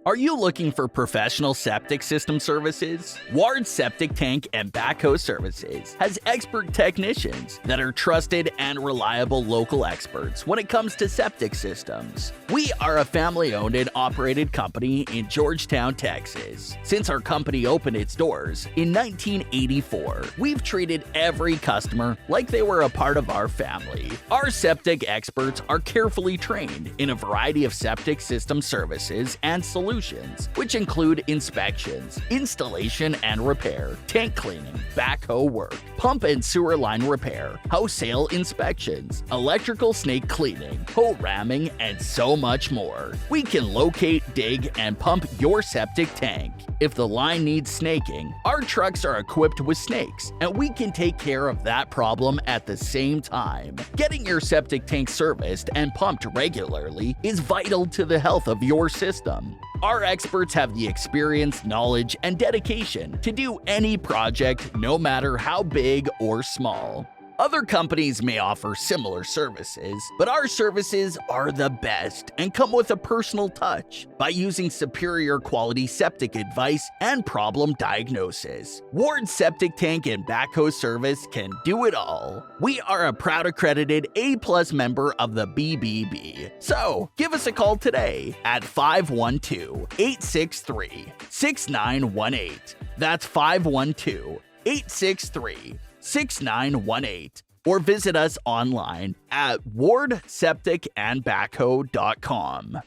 Are you looking for professional septic system services? Ward Septic Tank and Backhoe Services has expert technicians that are trusted and reliable local experts when it comes to septic systems. We are a family-owned and operated company in Georgetown, Texas. Since our company opened its doors in 1984, we've treated every customer like they were a part of our family. Our septic experts are carefully trained in a variety of septic system services and solutions, which include inspections, installation and repair, tank cleaning, backhoe work, pump and sewer line repair, wholesale inspections, electrical snake cleaning, hole ramming, and so much more. We can locate, dig, and pump your septic tank. If the line needs snaking, our trucks are equipped with snakes, and we can take care of that problem at the same time. Getting your septic tank serviced and pumped regularly is vital to the health of your system. Our experts have the experience, knowledge, and dedication to do any project, no matter how big or small. Other companies may offer similar services, but our services are the best and come with a personal touch by using superior quality septic advice and problem diagnosis. Ward Septic Tank and Backhoe Service can do it all. We are a proud accredited A+ member of the BBB. So, give us a call today at 512-863-6918. That's 512-863-6918, or visit us online at wardsepticandbackhoe.com.